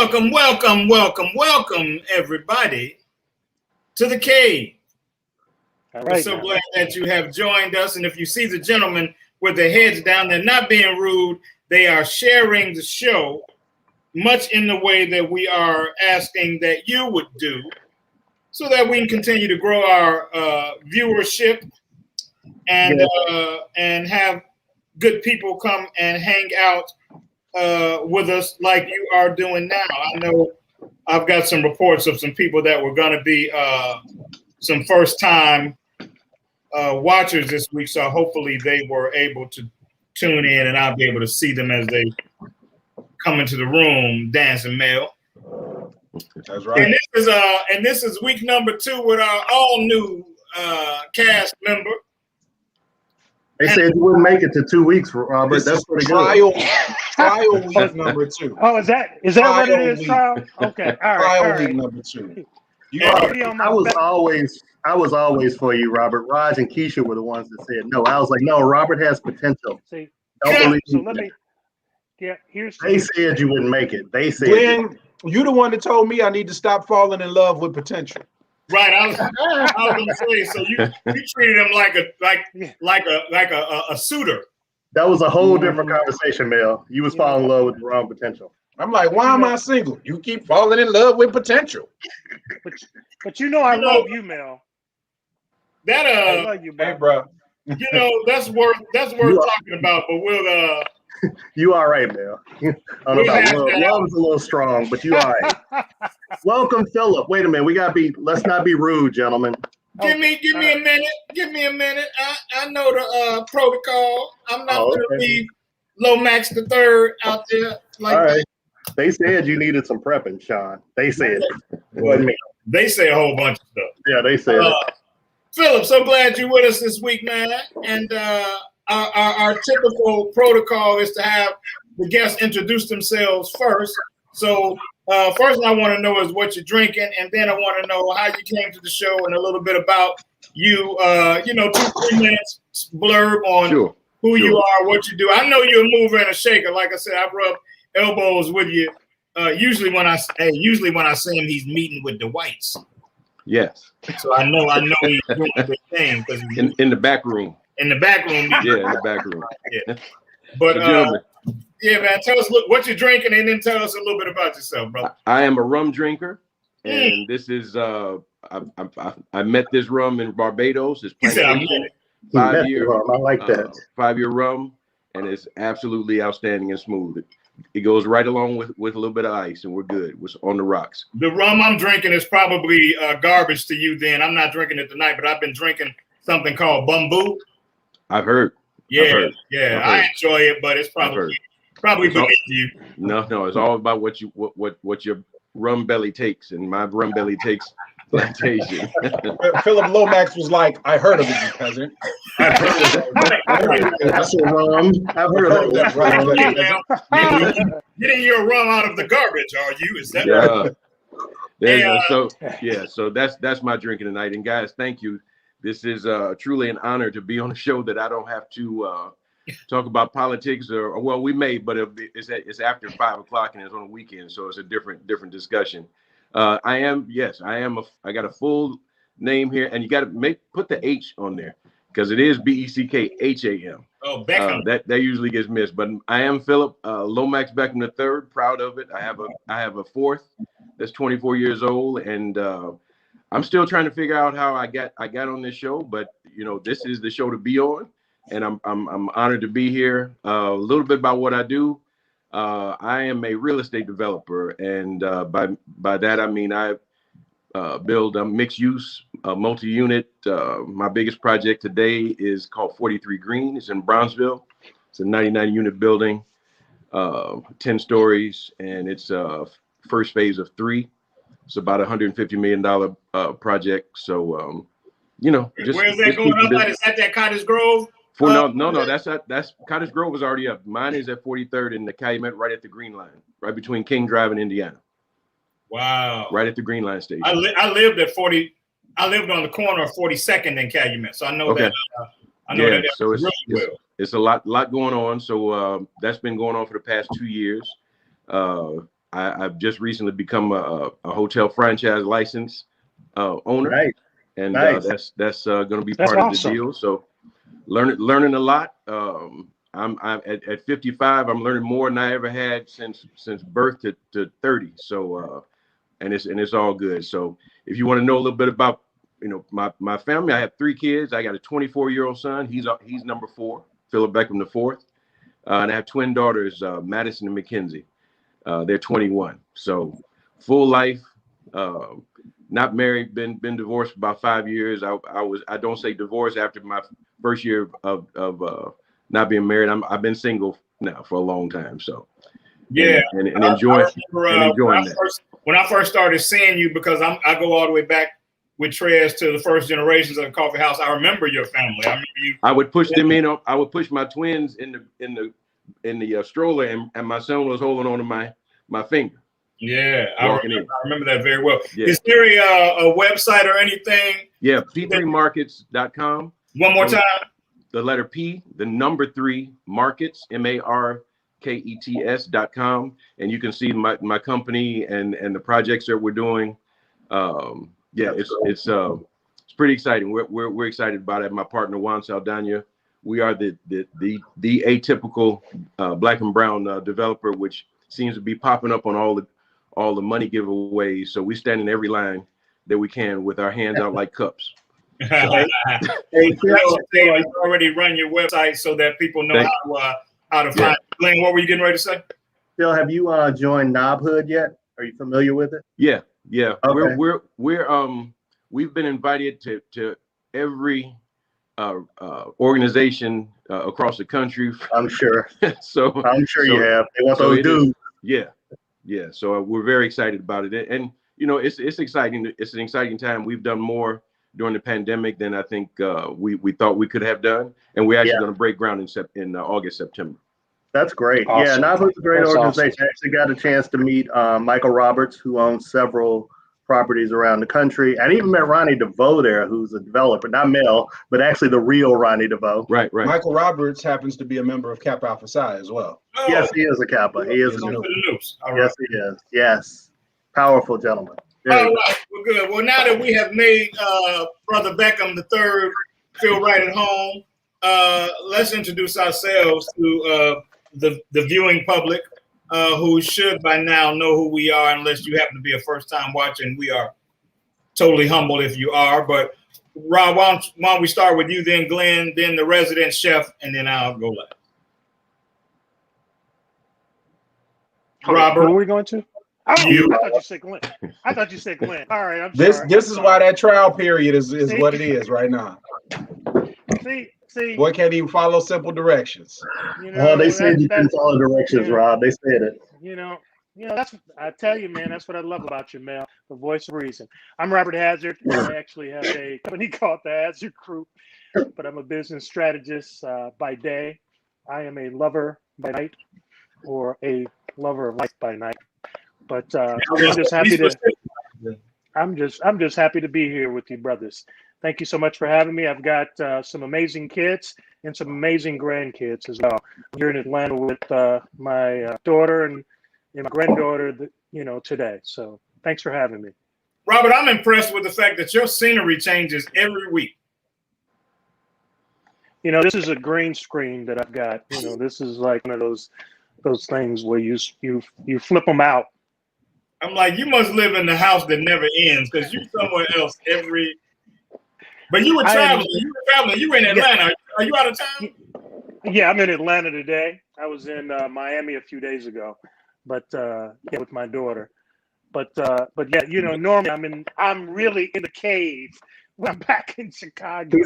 Welcome, everybody, to the cave. All We're so glad that you have joined us. And if you see the gentlemen with their heads down, they're not being rude. They are sharing the show, much in the way that we are asking that you would do, so that we can continue to grow our viewership and have good people come and hang out with us like you are doing now. I know I've got some reports of some people that were going to be some first-time watchers this week, so hopefully they were able to tune in and I'll be able to see them as they come into the room, Dancing Mel. That's right. And this is week number 2 with our all-new cast member. They said you wouldn't make it to 2 weeks, Robert. That's pretty trial, good. Trial week number 2. Oh, is that what it is, trial? Okay, all right. Trial week number 2. I was always for you, Robert. Raj and Keisha were the ones that said no. I was like, no, Robert has potential. See, don't believe so me. let me. Yeah, here's. They said you wouldn't make it. They said. Glenn, you the one that told me I need to stop falling in love with potential. Right, I was gonna say. So you treated him like a suitor. That was a whole different conversation, Mel. You was falling in love with the wrong potential. I'm like, why am I single? You keep falling in love with potential. But I love you, Mel. That I love you, hey, bro. That's worth talking about. But we'll You all right, Mel? I don't know about love. Love's a little strong, but you all right. Welcome, Philip. Wait a minute. Let's not be rude, gentlemen. Give me a minute. Give me a minute. I know the protocol. I'm not going to leave Lomax the third out there like all right. that. They said you needed some prepping, Shawn. They said it. Well, they say a whole bunch of stuff. Yeah, they said it. Philip, so glad you're with us this week, man. And our typical protocol is to have the guests introduce themselves first. So first I want to know is what you're drinking, and then I want to know how you came to the show and a little bit about you. 2-3 minutes blurb on who you are, what you do. I know you're a mover and a shaker. Like I said, I've rubbed elbows with you. Usually when I see him, he's meeting with the whites. Yes. So I know he's doing the thing because in the back room. In the back room. Yeah, in the back room. Yeah. But yeah, man, tell us what you're drinking and then tell us a little bit about yourself, brother. I am a rum drinker, and this is I met this rum in Barbados. It's 5-year rum. I like that. 5-year rum, and it's absolutely outstanding and smooth. It goes right along with a little bit of ice, and we're good. We're on the rocks. The rum I'm drinking is probably garbage to you. Then I'm not drinking it tonight, but I've been drinking something called Bumbu. I've heard. Yeah, I enjoy it, but it's probably beneath you. No, it's all about what your rum belly takes, and my rum belly takes plantation. Philip Lomax was like, I heard of it, you peasant. I've heard of that. Getting your rum out of the garbage, are you? Is that right? So that's my drinking tonight. And guys, thank you. This is truly an honor to be on a show that I don't have to talk about politics or well, we may, but it's after 5 o'clock and it's on a weekend, so it's a different discussion. I got a full name here, and you got to put the H on there because it is Beckham. Oh, Beckham. That usually gets missed, but I am Philip Lomax Beckham III. Proud of it. I have a fourth that's 24 years old, and I'm still trying to figure out how I got on this show, but this is the show to be on, and I'm honored to be here. A little bit about what I do. I am a real estate developer, and by that I mean I build a mixed use, multi-unit. My biggest project today is called 43 Green. It's in Brownsville. It's a 99-unit building, 10 stories, and it's first phase of 3. It's about $150 million project. So, where's that going up at? Is that Cottage Grove? No. That's Cottage Grove was already up. Mine is at 43rd in the Calumet, right at the Green Line, right between King Drive and Indiana. Wow. Right at the Green Line station. I lived at 40. I lived on the corner of 42nd and Calumet, so I know that. I know that. So it's a lot going on. So that's been going on for the past 2 years. I've just recently become a hotel franchise license owner, Right. and Nice. that's going to be That's part of awesome. the deal. So learning a lot. I'm at 55. I'm learning more than I ever had since birth to 30. So and it's all good. So if you want to know a little bit about my family, I have 3 kids. I got a 24-year-old son. He's number 4, Philip Beckham IV, and I have twin daughters, Madison and Mackenzie. They're 21. So full life. Not married. Been divorced for about 5 years. I don't say divorced after my first year of not being married. I've been single now for a long time. So Yeah, and enjoying that. When I first started seeing you, because I go all the way back with Trez to the first generations of the coffee house. I remember your family. I remember you. I would push them in. I would push my twins in the stroller, and my son was holding on to my finger. Yeah, I remember that very well. Yeah. Is there a website or anything? Yeah, p3markets.com. One more time. The letter P, the number 3 markets, markets.com, and you can see my company and the projects that we're doing. It's pretty exciting. We're excited about it. My partner Juan Saldana, we are the atypical black and brown developer, which seems to be popping up on all the money giveaways. So we stand in every line that we can with our hands out like cups. Hey, you already run your website so that people know how to find it. Glenn, what were you getting ready to say? Phil, have you joined Knobhood yet? Are you familiar with it? Yeah. Okay. We've been invited to every organization across the country. I'm sure. So I'm sure you have. They want those dudes. Yeah. So we're very excited about it, and it's exciting. It's an exciting time. We've done more during the pandemic than I think we thought we could have done, and we're actually going to break ground in August, September. That's great. Awesome. Yeah, Knobhood's a great organization. Awesome. I actually got a chance to meet Michael Roberts, who owns several properties around the country. I even met Ronnie DeVoe there, who's a developer, not Mel, but actually the real Ronnie DeVoe. Right. Michael Roberts happens to be a member of Kappa Alpha Psi as well. Oh, Yes, he is a Kappa. He is a All Yes, right. he is. Yes. Powerful gentleman. All right, well, good. Well, now that we have made Brother Beckham III feel right at home, let's introduce ourselves to the viewing public, who should by now know who we are, unless you happen to be a first-time watcher, and we are totally humbled if you are. But Rob, why don't we start with you, then Glenn, then the resident chef, and then I'll go last. Robert, who are we going to? Oh, You. I thought you said Glenn. All right, I'm sorry. This is why that trial period is what it is right now. See. Boy can't even follow simple directions. They said you couldn't follow directions, Rob. They said it. That's, I tell you, man, that's what I love about you, Mel, the voice of reason. I'm Robert Hazzard. I actually have a company called the Hazzard Group, but I'm a business strategist by day. I am a lover by night, or a lover of life by night. But I'm just happy to be here with you, brothers. Thank you so much for having me. I've got some amazing kids and some amazing grandkids as well. I'm here in Atlanta with my daughter and my granddaughter, today. So thanks for having me. Robert, I'm impressed with the fact that your scenery changes every week. This is a green screen that I've got. This is like one of those things where you flip them out. I'm like, you must live in the house that never ends, because you're somewhere else every. But you were traveling. You were in Atlanta. Are you out of town? Yeah, I'm in Atlanta today. I was in Miami a few days ago, but with my daughter. But yeah, normally I'm really in the cave when I'm back in Chicago.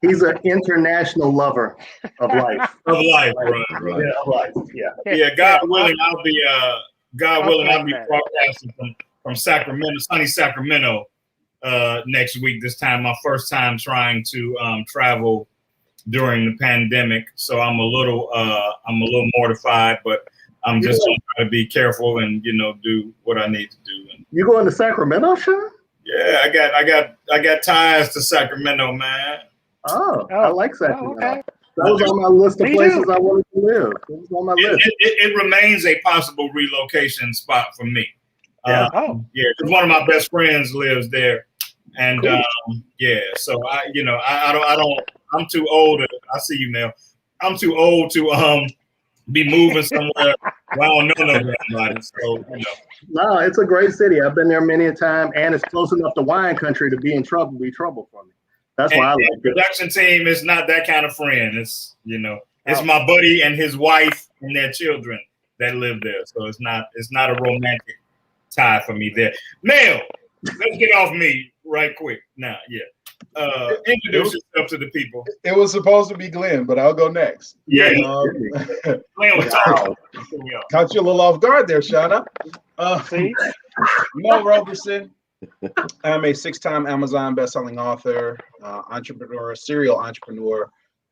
He's an international lover of life. Of life, right. Yeah, of life. Yeah. Yeah, God willing, I'll be broadcasting from Sacramento, sunny Sacramento, next week. This time, my first time trying to travel during the pandemic, so I'm a little mortified, but I'm just trying to be careful and do what I need to do. You going to Sacramento, Shawn? Yeah, I got ties to Sacramento, man. Oh, I like Sacramento. Okay. That was on my list of Me places too. I wanted to live. It was on my list. It remains a possible relocation spot for me. Yeah. Yeah, because one of my best friends lives there, and Cool. yeah, so I don't. I'm too old. I see you, Mel. I'm too old to be moving somewhere where I don't know nobody. So No, it's a great city. I've been there many a time, and it's close enough to wine country to be trouble for me. That's why I like the it. production team is not that kind of friend. It's it's my buddy and his wife and their children that live there. So it's not a romantic tie for me there. Mel, let's get off me right quick now. Yeah. Introduce yourself to the people. It was supposed to be Glenn, but I'll go next. Yeah. Glenn was caught you a little off guard there, Shauna. See? Mel Roberson. I'm a 6-time Amazon bestselling author, entrepreneur, serial entrepreneur.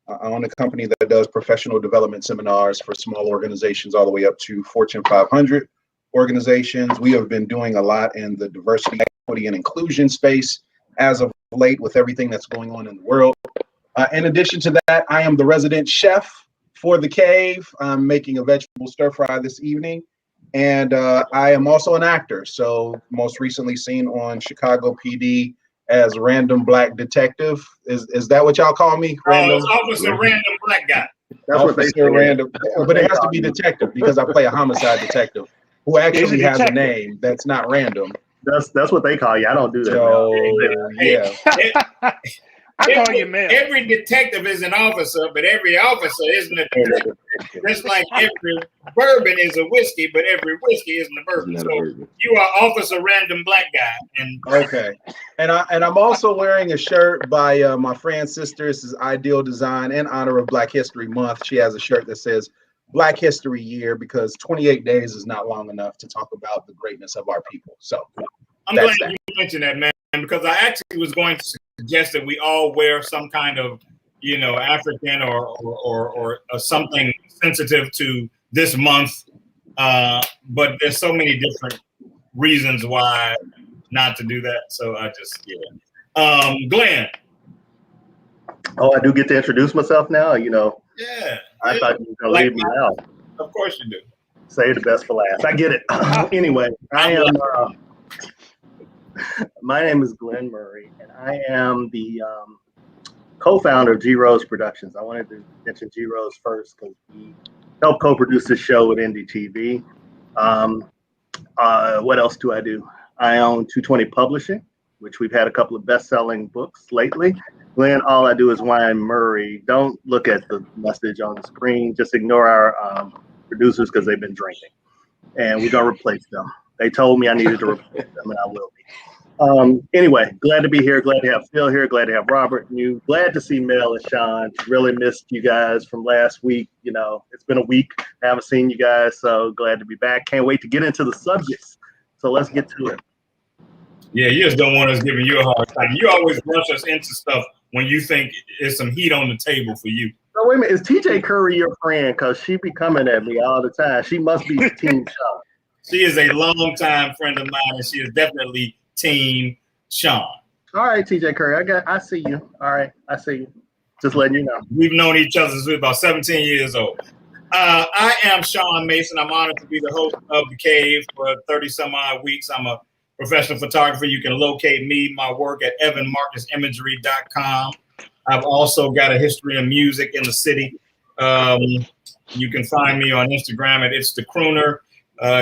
I own a company that does professional development seminars for small organizations all the way up to Fortune 500 organizations. We have been doing a lot in the diversity, equity, and inclusion space as of late with everything that's going on in the world. In addition to that, I am the resident chef for The Cave. I'm making a vegetable stir fry this evening. And I am also an actor. So most recently seen on Chicago PD as Random Black Detective. Is that what y'all call me? Random, Officer Random Black Guy. That's what they say. Random, but it has to be detective because I play a homicide detective who actually has a name that's not random. That's what they call you. I don't do that. So, yeah. I call you Mel. Every detective is an officer, but every officer isn't a detective. Just like every bourbon is a whiskey, but every whiskey isn't a bourbon. So you are Officer Random Black Guy. And okay. And I'm also wearing a shirt by my friend's sister. This is Ideal Design in honor of Black History Month. She has a shirt that says Black History Year because 28 days is not long enough to talk about the greatness of our people. So I'm glad you mentioned that, man, because I actually was going to suggest that we all wear some kind of, African or something sensitive to this month. But there's so many different reasons why not to do that. So I just, Glenn. Oh, I do get to introduce myself now, Yeah. I thought you were going to leave me out. Of course you do. Save the best for last. I get it. Anyway, my name is Glenn Murray, and I am the co-founder of G Rose Productions. I wanted to mention G Rose first because we helped co-produce this show with NDTV. What else do I do? I own 220 Publishing, which we've had a couple of best-selling books lately. Glenn, all I do is wine Murray. Don't look at the message on the screen. Just ignore our producers because they've been drinking. And we're going to replace them. They told me I needed to replace them, and I will be. Anyway, glad to be here. Glad to have Phil here. Glad to have Robert. Glad to see Mel and Shawn. Really missed you guys from last week. It's been a week. I haven't seen you guys, so glad to be back. Can't wait to get into the subjects. So let's get to it. Yeah, you just don't want us giving you a hard time. You always rush us into stuff when you think there's some heat on the table for you. So wait a minute, is TJ Curry your friend? Because she be coming at me all the time. She must be Team Shawn. She is a longtime friend of mine, and she is definitely Team Shawn. All right, TJ Curry, I see you. All right, I see you. Just letting you know. We've known each other since we were about 17 years old. I am Shawn Mason. I'm honored to be the host of The Cave for 30 some odd weeks. I'm a professional photographer. You can locate me, my work at evanmarcusimagery.com. I've also got a history of music in the city. You can find me on Instagram at It's the Crooner.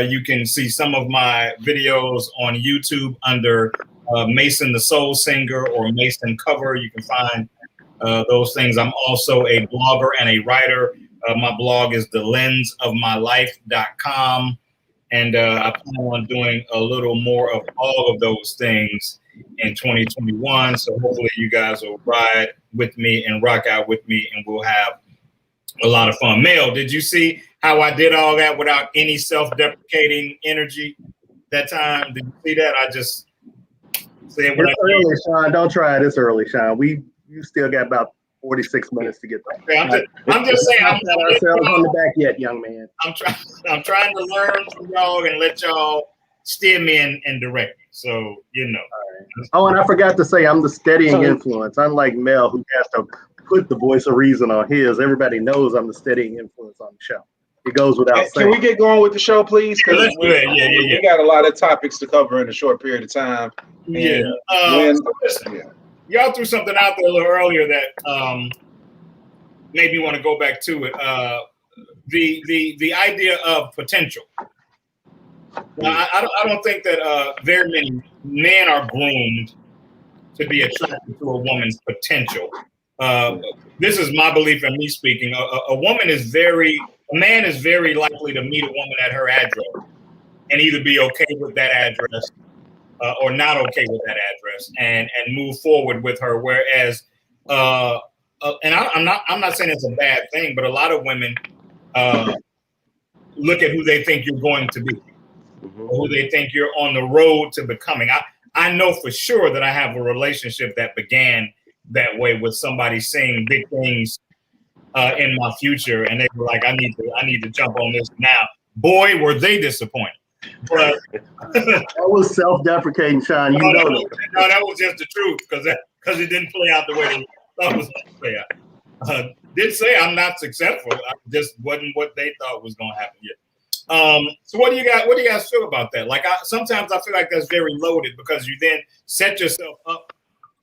You can see some of my videos on YouTube under Mason the Soul Singer or Mason Cover. You can find those things. I'm also a blogger and a writer. My blog is thelensofmylife.com. And I plan on doing a little more of all of those things in 2021. So hopefully you guys will ride with me and rock out with me, and we'll have a lot of fun. Mel, did you see how I did all that without any self-deprecating energy that time? Did you see that? I just said what it's early, Shawn. Don't try it. It's early, Shawn. You still got about 46 minutes to get there. Okay, I'm just saying. I'm not ourselves on the back yet, young man. I'm trying to learn from y'all and let y'all steer me and direct me. So, Oh, and I forgot to say, I'm the steadying influence. Unlike Mel, who has to put the voice of reason on his. Everybody knows I'm the steadying influence on the show. It goes without saying. Can we get going with the show, please? Because Yeah. we got a lot of topics to cover in a short period of time. Yeah. And So listen, y'all threw something out there a little earlier that made me want to go back to it. The idea of potential. Now, I don't think that very many men are groomed to be attracted to a woman's potential. This is my belief and me speaking. A man is very likely to meet a woman at her address and either be okay with that address or not okay with that address and move forward with her. Whereas, and I'm not saying it's a bad thing, but a lot of women look at who they think you're going to be, or who they think you're on the road to becoming. I know for sure that I have a relationship that began that way with somebody saying big things in my future, and they were like, I need to jump on this now. Boy, were they disappointed. But that was self-deprecating, Shawn. You know that. No, that was just the truth because it didn't play out the way they thought it was going to play out. Did say I'm not successful. I just wasn't what they thought was going to happen yet. So what do you guys feel about that? Like sometimes I feel like that's very loaded because you then set yourself up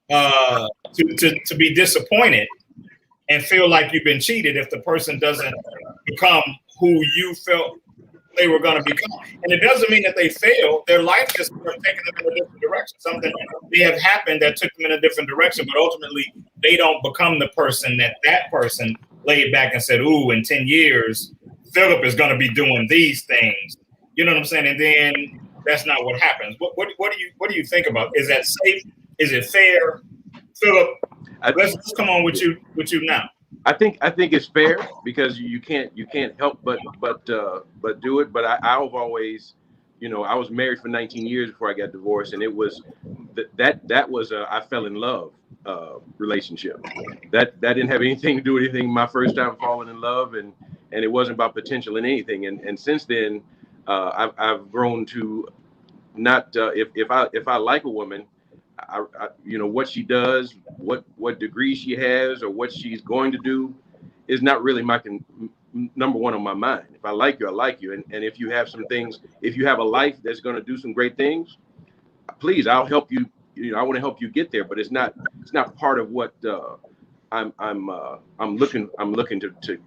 to be disappointed and feel like you've been cheated if the person doesn't become who you felt they were going to become. And it doesn't mean that they failed. Their life just taken them in a different direction. Something may have happened that took them in a different direction, but ultimately they don't become the person that person laid back and said, ooh, in 10 years, Philip is going to be doing these things. You know what I'm saying? And then that's not what happens. What do you think about? Is that safe? Is it fair? Philip, let's come on with you now. I think it's fair because you can't help but do it. But I've always, I was married for 19 years before I got divorced, and it was that was a I fell in love relationship. That didn't have anything to do with anything. My first time falling in love, and it wasn't about potential in anything. And since then, I've grown to not if I like a woman. I what she does, what degree she has, or what she's going to do, is not really my number one on my mind. If I like you, I like you, and if you have some things, if you have a life that's going to do some great things, please, I'll help you. I want to help you get there, but it's not part of what I'm looking to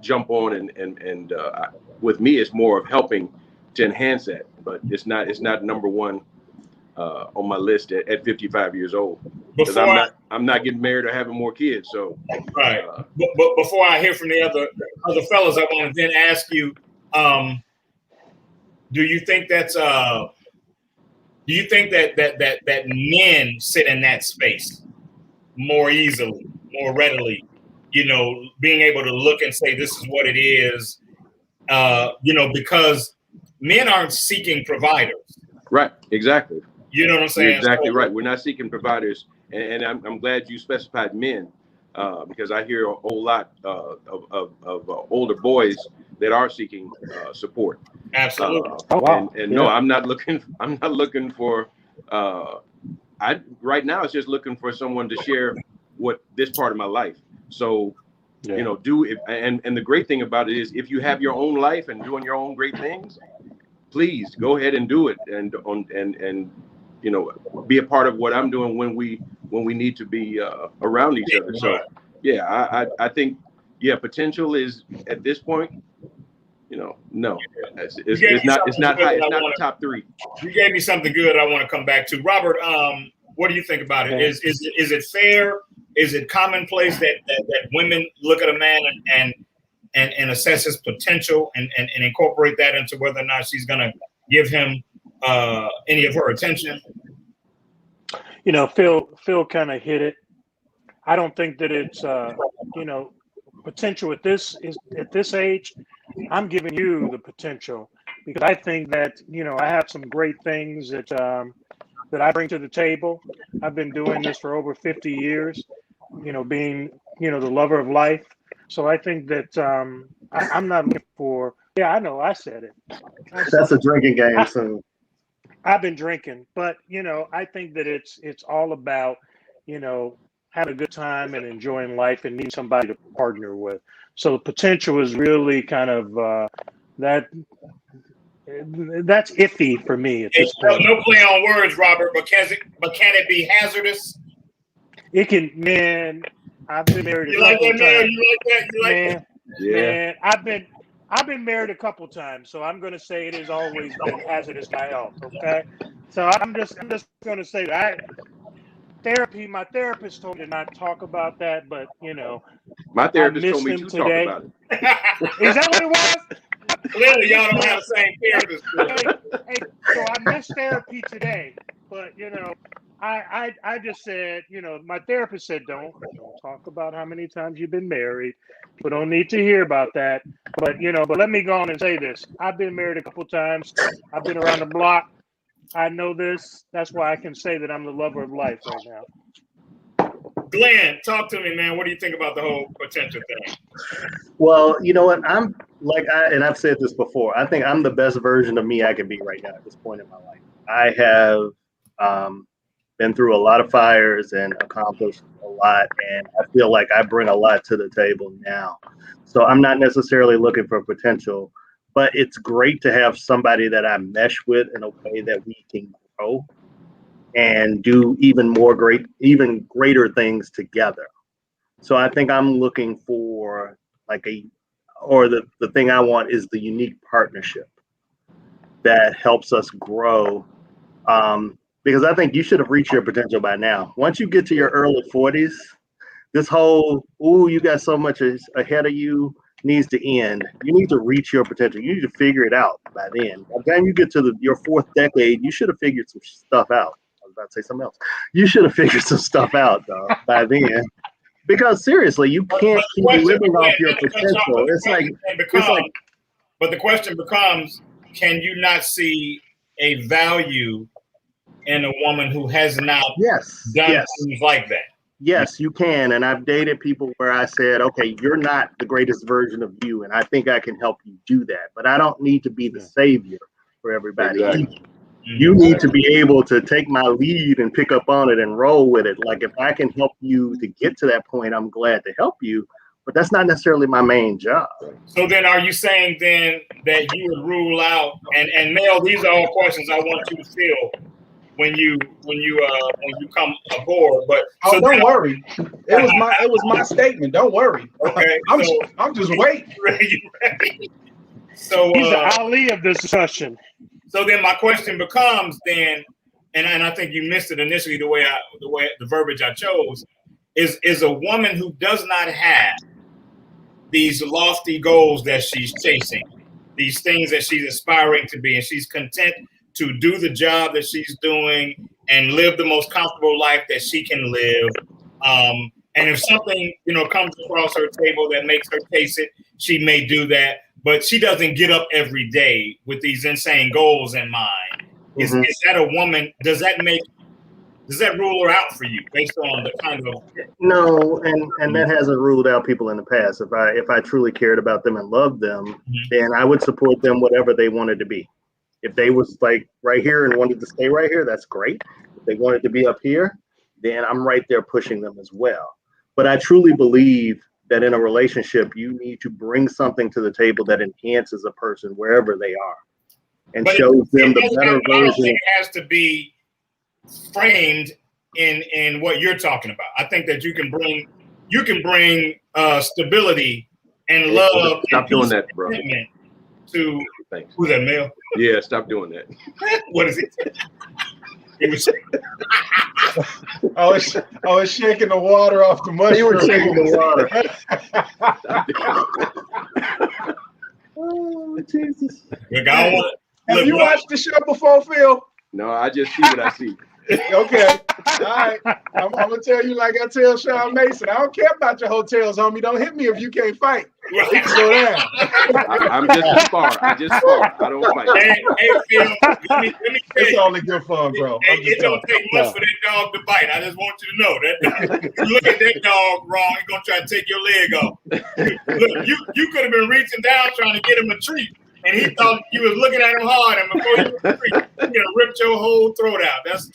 jump on and with me, it's more of helping to enhance that, but it's not number one. On my list at 55 years old, because I'm not getting married or having more kids. So right. But before I hear from the other fellas, I want to then ask you: do you think that's do you think that men sit in that space more easily, more readily? Being able to look and say this is what it is. Because men aren't seeking providers. Right. Exactly. You know what I'm saying? You're exactly right. We're not seeking providers, and I'm glad you specified men, because I hear a whole lot of older boys that are seeking support. Absolutely. No, I'm not looking for. Right now it's just looking for someone to share what this part of my life. So, do it. And the great thing about it is, if you have your own life and doing your own great things, please go ahead and do it, and be a part of what I'm doing when we need to be around each other. So I think potential is at this point, no, it's not high. It's not the top three. You gave me something good I want to come back to. Robert, what do you think about it? Is it fair? Is it commonplace that women look at a man and assess his potential and incorporate that into whether or not she's going to give him any of her attention? Phil kind of hit it. I don't think that it's potential at this age. I'm giving you the potential because I think that I have some great things that I bring to the table. I've been doing this for over 50 years. Being the lover of life. So I think that I'm not looking for. Yeah, I know. I said it. That's a drinking game soon. I've been drinking, but I think that it's all about having a good time and enjoying life and needing somebody to partner with. So the potential is really kind of that's iffy for me at this point. No play on words, Robert, but can it be hazardous? It can, man. I've been married a couple of times. You like that? Yeah. Man, I've been married a couple times, so I'm going to say it has always been hazardous to my health. Okay, so I'm just going to say that. My therapist told me to not talk about that, but My therapist told me to talk today. about it. Is that what it was? Clearly, y'all don't have the same therapist. Hey, so I missed therapy today, but I just said, my therapist said, don't talk about how many times you've been married. We don't need to hear about that. But let me go on and say this. I've been married a couple times. I've been around the block. I know this. That's why I can say that I'm the lover of life right now. Glenn, talk to me, man. What do you think about the whole potential thing? Well, you know what? I'm like, and I've said this before, I think I'm the best version of me I can be right now at this point in my life. I have been through a lot of fires and accomplished a lot, and I feel like I bring a lot to the table now. So I'm not necessarily looking for potential, but it's great to have somebody that I mesh with in a way that we can grow and do even greater things together. So I think I'm looking for the thing I want is the unique partnership that helps us grow. Because I think you should have reached your potential by now. Once you get to your early 40s, this whole, you got so much ahead of you needs to end. You need to reach your potential. You need to figure it out by then. By the time you get to your fourth decade, you should have figured some stuff out. I was about to say something else. You should have figured some stuff out, though, by then. Because seriously, you can't keep living off your potential. But the question becomes, can you not see a value in a woman who has not done things like that? Yes, you can. And I've dated people where I said, okay, you're not the greatest version of you, and I think I can help you do that. But I don't need to be the savior for everybody. Exactly. You need to be able to take my lead and pick up on it and roll with it. Like if I can help you to get to that point, I'm glad to help you. But that's not necessarily my main job. So then are you saying then that you would rule out, and Mel, these are all questions I want you to feel when you come aboard. But don't worry. It was my statement. Don't worry. Okay. I'm just waiting. Ready. So he's the Ali of this discussion. So then my question becomes then, and I think you missed it initially the verbiage I chose, is a woman who does not have these lofty goals that she's chasing, these things that she's aspiring to be, and she's content to do the job that she's doing and live the most comfortable life that she can live. And if something, comes across her table that makes her taste it, she may do that. But she doesn't get up every day with these insane goals in mind. Is that a woman? Does that rule her out for you based on the kind of? No, and that hasn't ruled out people in the past. If I truly cared about them and loved them, then I would support them whatever they wanted to be. If they was like right here and wanted to stay right here, that's great. If they wanted to be up here, then I'm right there pushing them as well. But I truly believe that in a relationship, you need to bring something to the table that enhances a person wherever they are and shows them the better version. It has to be framed in what you're talking about. I think that you can bring stability and love. Stop doing that, bro. To Thanks. Who's that, Mel? Yeah, stop doing that. What is it? It was. I was shaking the water off the mushroom. You were shaking the water. Oh, Jesus. Look, Have you watched the show before, Phil? No, I just see what I see. Okay. All right. I'm going to tell you like I tell Shawn Mason. I don't care about your hotels, homie. Don't hit me if you can't fight. You can go down. I'm just a spar. I don't fight. Hey, Phil, let me it's only good fun, bro. It don't take much for that dog to bite. I just want you to know that. You look at that dog wrong, he's going to try to take your leg off. Look, you could have been reaching down trying to get him a treat. and he thought you was looking at him hard, and before you was free, you ripped your whole throat out. That's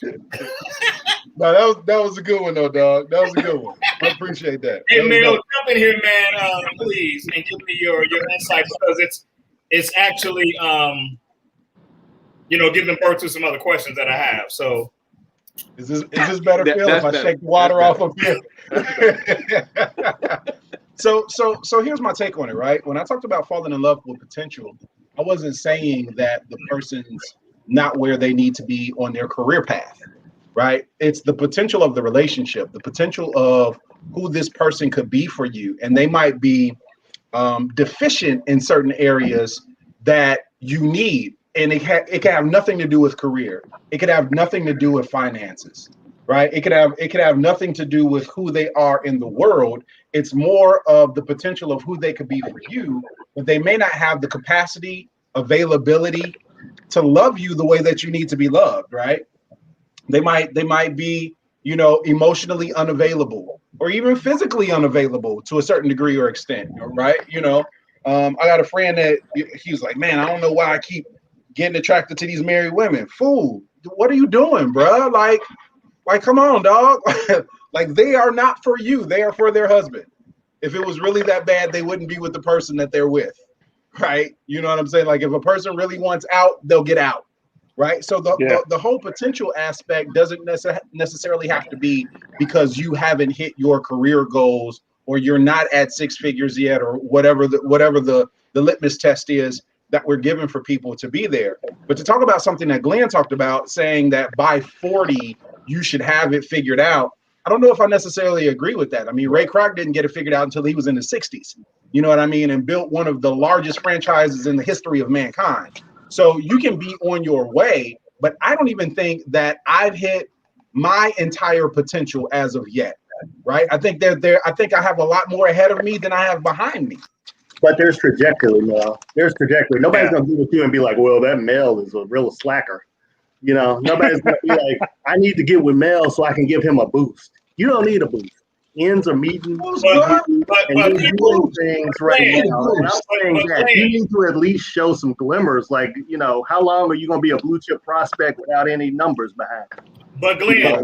No, that was a good one though, dog. That was a good one. I appreciate that. Hey, Mel, jump in here, man, please, and give me your insight, because it's actually giving birth to some other questions that I have. So is this better, Phil? If I shake the water off of here. So here's my take on it, right? When I talked about falling in love with potential, I wasn't saying that the person's not where they need to be on their career path, right? It's the potential of the relationship, the potential of who this person could be for you. And they might be deficient in certain areas that you need. And it can have nothing to do with career. It could have nothing to do with finances, right? It could have nothing to do with who they are in the world. It's more of the potential of who they could be for you, but they may not have the capacity, availability to love you the way that you need to be loved, right? They might be, emotionally unavailable or even physically unavailable to a certain degree or extent, right? I got a friend that he's like, man, I don't know why I keep getting attracted to these married women. Fool, what are you doing, bro? Like, come on, dog. Like, they are not for you. They are for their husband. If it was really that bad, they wouldn't be with the person that they're with, right? You know what I'm saying? Like, if a person really wants out, they'll get out, right? So the whole potential aspect doesn't necessarily have to be because you haven't hit your career goals or you're not at six figures yet, or whatever the litmus test is that we're given for people to be there. But to talk about something that Glenn talked about, saying that by 40, you should have it figured out. I don't know if I necessarily agree with that. I mean, Ray Kroc didn't get it figured out until he was in his 60s, you know what I mean? And built one of the largest franchises in the history of mankind. So you can be on your way, but I don't even think that I've hit my entire potential as of yet, right? I think I think I have a lot more ahead of me than I have behind me. But there's trajectory, Mel. There's trajectory. Nobody's gonna be with you and be like, well, that Mel is a real slacker. Nobody's gonna be like, I need to get with Mel so I can give him a boost. You don't need a boost. Ends are meeting, and you're doing things right now. And I'm saying that you need to at least show some glimmers. Like, how long are you gonna be a blue chip prospect without any numbers behind it? But Glenn,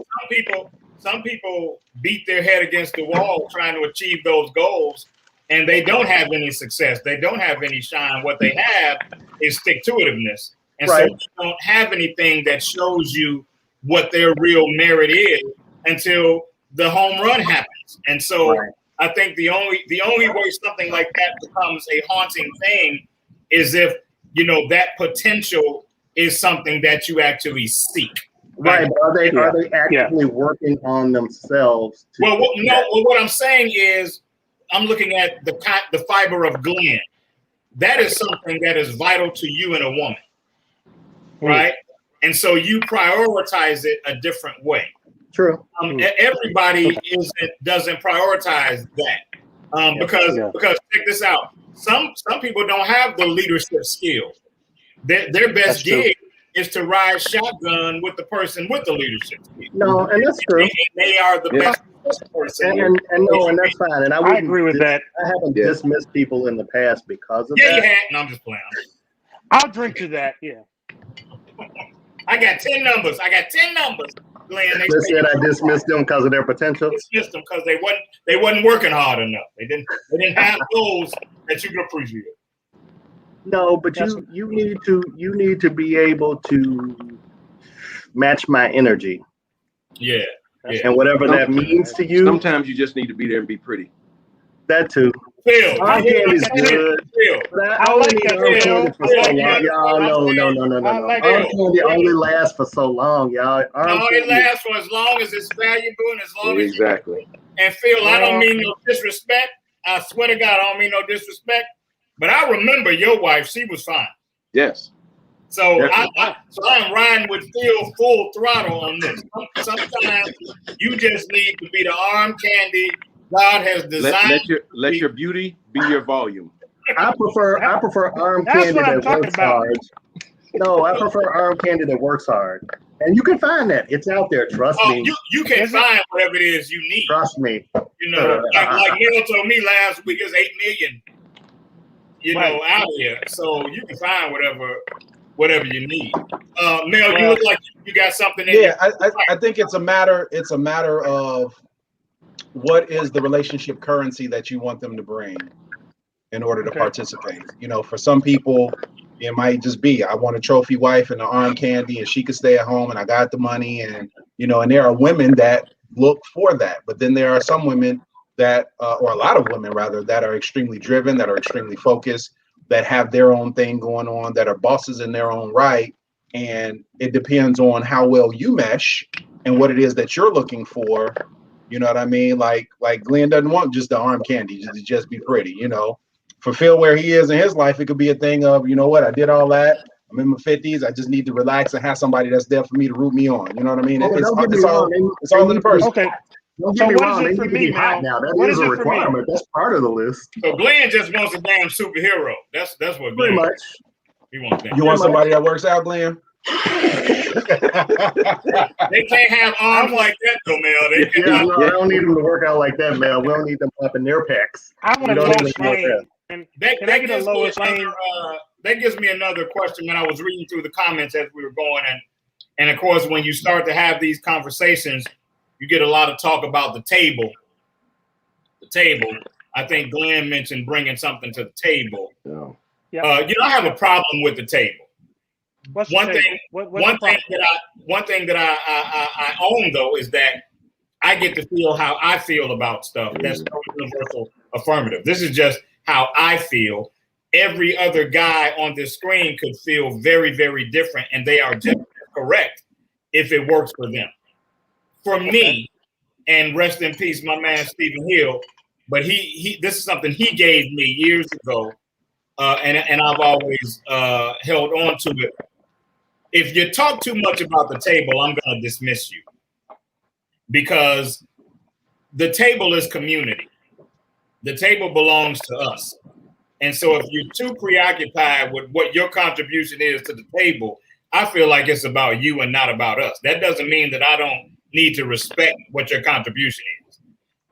some people beat their head against the wall trying to achieve those goals, and they don't have any success. They don't have any shine. What they have is stick-to-itiveness. And so you don't have anything that shows you what their real merit is until the home run happens. And so I think the only way something like that becomes a haunting thing is if, that potential is something that you actually seek. Right. Are they actually working on themselves? What I'm saying is, I'm looking at the fiber of Glenn. That is something that is vital to you and a woman, right? And so you prioritize it a different way. True. Everybody doesn't prioritize that because check this out. Some people don't have the leadership skill. Their best gig is to ride shotgun with the person with the leadership skill. No, and that's true. They are the best. And that's fine. And I agree with that. I haven't dismissed people in the past because of that. Yeah, you had. No, I'm just playing. I'll drink to that. Yeah. I got 10 numbers. Glenn, they said I dismissed them because of their potential. Dismissed them because they wasn't working hard enough. They didn't have goals that you could appreciate. No, but you need to be able to match my energy. Yeah. And whatever that means to you. Sometimes you just need to be there and be pretty. That too. Phil, arm candy's good. I only need arm candy for so long. Y'all, no. Arm candy only lasts for so long, y'all. It lasts for as long as it's valuable and as long as exactly. And Phil, I don't mean no disrespect. I swear to God, I don't mean no disrespect. But I remember your wife; she was fine. Yes. So I'm riding with Phil full throttle on this. Sometimes you just need to be the arm candy God has designed. Let your beauty be your volume. I prefer arm candy that works hard. No, I prefer arm candy that works hard. And you can find that. It's out there. Trust me. You can find whatever it is you need. Trust me. Like Neil told me last week, it's $8 million. out here. So you can find whatever you need. Mel, you look like you got something in Yeah, I think it's a matter of what is the relationship currency that you want them to bring in order to participate. For some people, it might just be, I want a trophy wife and an arm candy, and she could stay at home, and I got the money, and and there are women that look for that. But then there are some women that, or a lot of women rather, that are extremely driven, that are extremely focused, that have their own thing going on, that are bosses in their own right. And it depends on how well you mesh and what it is that you're looking for. You know what I mean? Like Glenn doesn't want just the arm candy to just be pretty, For Phil, where he is in his life, it could be a thing of, what, I did all that. I'm in my 50s. I just need to relax and have somebody that's there for me to root me on. You know what I mean? It's all in the person. Okay. Don't get me wrong, they need to be hot now. That is a requirement. That's part of the list. So Glenn just wants a damn superhero. That's what Glenn wants. He wants that. You want somebody that works out, Glenn? They can't have arms like that, though, Mel. I don't need them to work out like that, Mel. We don't need them popping their pecs. I want a Lois Lane. That gives me another question when I was reading through the comments as we were going. And of course, when you start to have these conversations, you get a lot of talk about the table. The table. I think Glenn mentioned bringing something to the table. Yeah. I have a problem with the table. One thing that I own, though, is that I get to feel how I feel about stuff. That's no universal affirmative. This is just how I feel. Every other guy on this screen could feel very, very different, and they are just correct if it works for them. For me, and rest in peace, my man Stephen Hill, but this is something he gave me years ago, and I've always held on to it. If you talk too much about the table, I'm going to dismiss you, because the table is community. The table belongs to us. And so if you're too preoccupied with what your contribution is to the table, I feel like it's about you and not about us. That doesn't mean that I don't need to respect what your contribution is.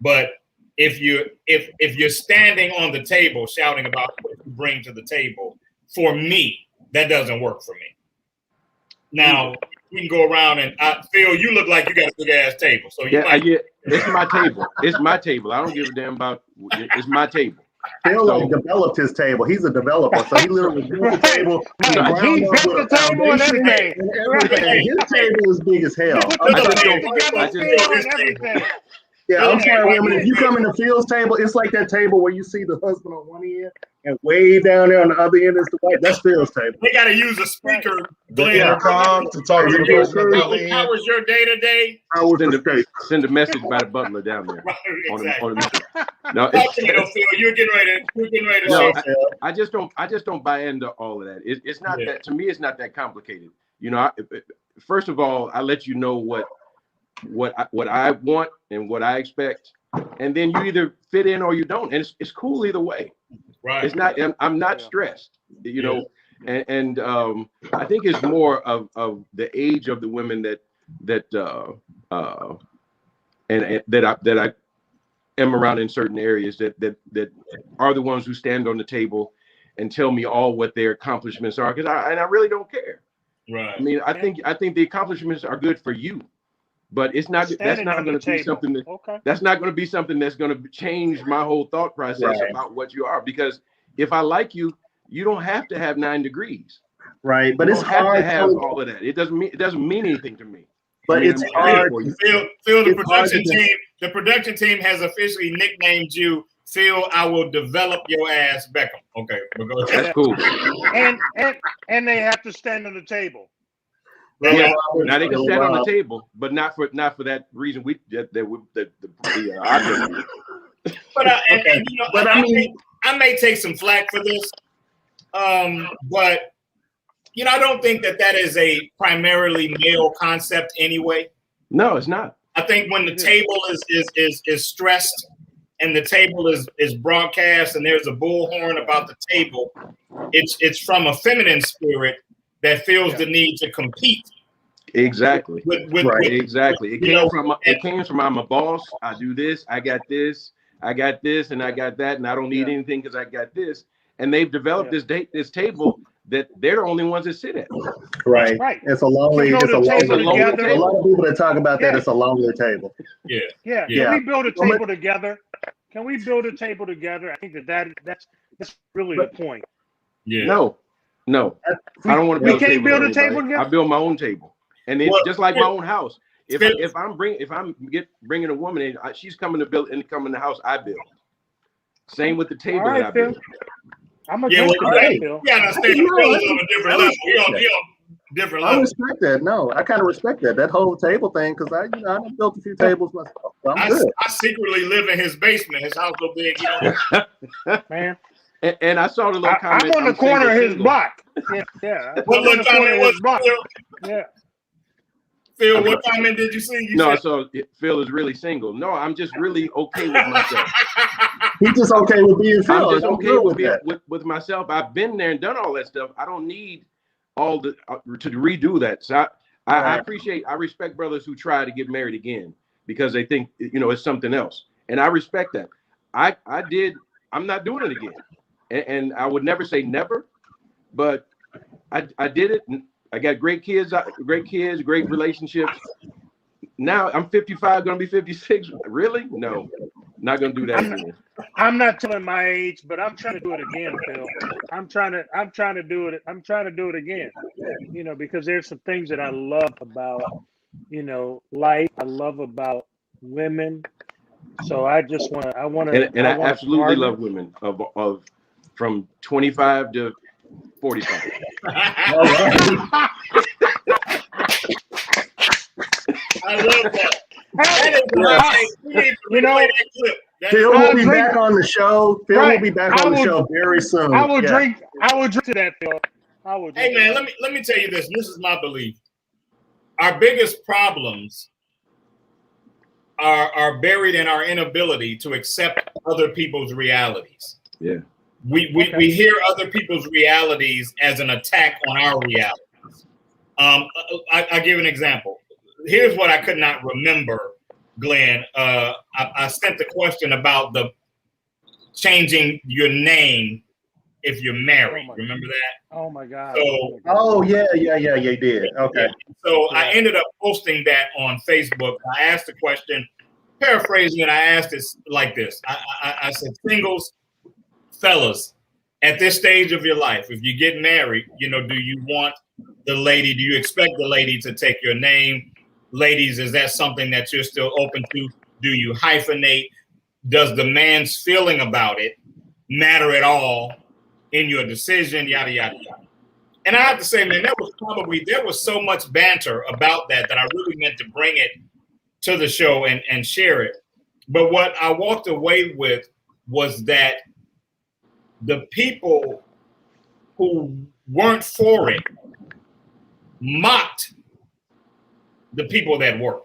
But if you're standing on the table shouting about what you bring to the table, for me, that doesn't work for me. Now, we can go around and Phil, you look like you got a big ass table. So it's my table. It's my table. I don't give a damn about it's my table. Phil developed his table. He's a developer, so he literally built the table. He built the table and everything. His table is big as hell. I'm sorry, women. If you come in the Phil's table, it's like that table where you see the husband on one end and way down there on the other end is the wife. That's Phil's table. They got to use a speaker, Glenn, to talk to the person. How was your day today? Send a message by the butler down there. Right, exactly. No, you're getting ready to I just don't buy into all of that. It's not that, to me, it's not that complicated. First of all, I let you know what I want and what I expect, and then you either fit in or you don't, and it's cool either way. Right. It's not. I'm not stressed. And I think it's more of the age of the women that I am around in certain areas that are the ones who stand on the table and tell me all what their accomplishments are, because I really don't care. Right. I mean, I think the accomplishments are good for you, but it's not. That's not going to be something that. That's not going to be something that's going to change my whole thought process about what you are. Because if I like you, you don't have to have 9 degrees. Right, but it's hard to have all of that. It doesn't mean anything to me. But it's hard. Phil, the production team has officially nicknamed you Phil. I will develop your ass, Beckham. Okay, we'll go ahead. That's cool. And they have to stand on the table. Yeah, now they can stand on the table, but not for that reason. I may take some flack for this, but I don't think that is a primarily male concept anyway. No, it's not. I think when the table is stressed and the table is broadcast and there's a bullhorn about the table, it's from a feminine spirit that feels the need to compete. Exactly. Exactly. It came from I'm a boss. I do this. I got this. I got this, and I got that, and I don't need anything because I got this. and they've developed this table that they're the only ones that sit at. Right. Right. It's a lonely. Build It's a a lonely. table together. A lot of people that talk about that. Yeah. It's a lonely table. Yeah. Yeah. Yeah. Can we build a table together? Can we build a table together? I think that's really the point. Yeah. No, I don't want to. We can't build a table together. I build my own table, and it's Well, just like my own house. If Phil- I'm bringing a woman in, she's coming to build and come in the house I build. Same with the table All right, that I Phil. build. I'm a Yeah, good well, that, hey, Phil. you gotta understand No, Phil is on a different I level. respect He on different I level. respect that. No, I kind of respect that whole table thing because I built a few tables myself. So I'm good. I secretly live in his basement. His house so big, you know. Man, And I saw the little comment. I'm on the corner of his block. Yeah. What I'm on little the corner comment of was his block. Phil? Yeah. Phil, what comment did you see? You No, said- so Phil is really single. No, I'm just really okay with myself. He's just okay with being Phil. I'm just I'm okay good with that. with myself. I've been there and done all that stuff. I don't need all the to redo that. So I respect brothers who try to get married again because they think it's something else, and I respect that. I'm not doing it again, and I would never say never, but I did it. I got great kids, great relationships. Now I'm 55, gonna be 56. Really? No, not gonna do that again. I'm not telling my age, but I'm trying to do it again, Phil. I'm trying to do it. I'm trying to do it again. Because there's some things that I love about, life. I love about women. So I just want to. And I absolutely love women of from 25 to 45. I love that. Phil will be back on the show. Phil will be back on the show very soon. I will drink to that, Phil. Hey man, let me tell you this. This is my belief. Our biggest problems are buried in our inability to accept other people's realities. Yeah. We hear other people's realities as an attack on our realities. I give an example. Here's what I could not remember, Glenn. I sent the question about the changing your name if you're married. Remember that? Oh my God. So, you did. Okay. So I ended up posting that on Facebook. I asked the question, paraphrasing it, I asked it like this. I said, singles, fellas, at this stage of your life, if you get married, do you want do you expect the lady to take your name? Ladies, is that something that you're still open to? Do you hyphenate? Does the man's feeling about it matter at all in your decision? Yada, yada, yada. And I have to say, man, there was so much banter about that I really meant to bring it to the show and share it. But what I walked away with was that the people who weren't for it mocked the people that were.